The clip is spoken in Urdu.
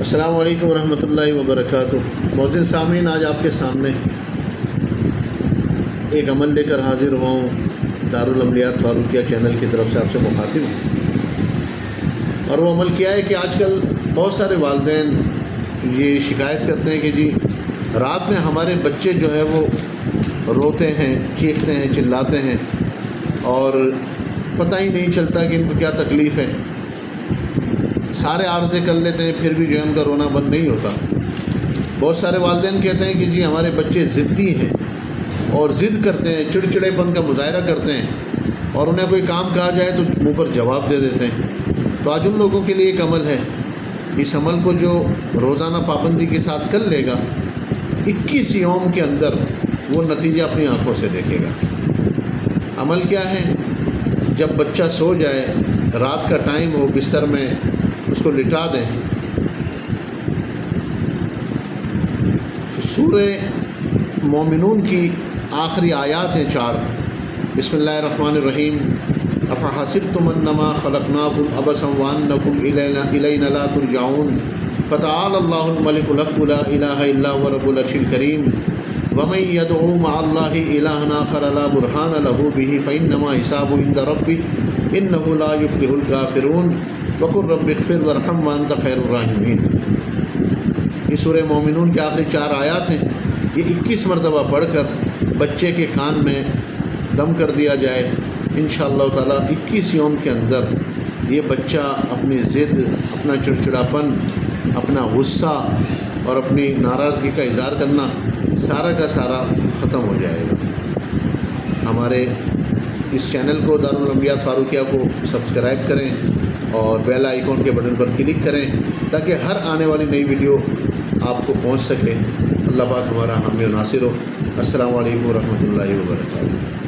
السلام علیکم ورحمۃ اللہ وبرکاتہ۔ معزز سامعین، آج آپ کے سامنے ایک عمل لے کر حاضر ہوا ہوں۔ دارالعملیات فاروقیہ چینل کی طرف سے آپ سے مخاطب ہوں، اور وہ عمل کیا ہے کہ آج کل بہت سارے والدین یہ شکایت کرتے ہیں کہ جی رات میں ہمارے بچے جو ہے وہ روتے ہیں، چیختے ہیں، چلاتے ہیں اور پتہ ہی نہیں چلتا کہ ان کو کیا تکلیف ہے۔ سارے عارضے کر لیتے ہیں پھر بھی جو ہے ان کا رونا بند نہیں ہوتا۔ بہت سارے والدین کہتے ہیں کہ جی ہمارے بچے ضدی ہیں اور ضد کرتے ہیں، چڑچڑے پن کا مظاہرہ کرتے ہیں، اور انہیں کوئی کام کہا جائے تو منہ پر جواب دے دیتے ہیں۔ تو آج ان لوگوں کے لیے ایک عمل ہے، اس عمل کو جو روزانہ پابندی کے ساتھ کر لے گا، 21 یوم کے اندر وہ نتیجہ اپنی آنکھوں سے دیکھے گا۔ عمل کیا ہے؟ جب بچہ سو جائے، رات کا ٹائم ہو، بستر میں اس کو لٹا دیں، سورہ مومنون کی آخری آیات ہیں 4۔ بسم اللہ الرحمن الرحیم۔ افحسبتم انما خلقناکم عبثا وانکم الینا لا ترجعون فتعالی اللہ الملک الحق لا الہ الا هو رب العرش الکریم ومن يدعو مع اللہ الہا آخر لا برہان لہ بہ فانما حسابہ عند ربہ انہ لا یفلح الکافرون وقل رب اغفر وارحم وانت خیر الراحمین۔ یہ سورہ مومنون کے آخری 4 آیات ہیں۔ یہ 21 مرتبہ پڑھ کر بچے کے کان میں دم کر دیا جائے، انشاءاللہ تعالیٰ 21 یوم کے اندر یہ بچہ اپنی ضد، اپنا چڑچڑاپن، اپنا غصہ اور اپنی ناراضگی کا اظہار کرنا سارا کا سارا ختم ہو جائے گا۔ ہمارے اس چینل کو دارالعملیات فاروقیہ کو سبسکرائب کریں اور بیل آئیکن کے بٹن پر کلک کریں تاکہ ہر آنے والی نئی ویڈیو آپ کو پہنچ سکے۔ اللہ پاک ہمارا حامی و ناصر ہو۔ السلام علیکم ورحمۃ اللہ وبرکاتہ۔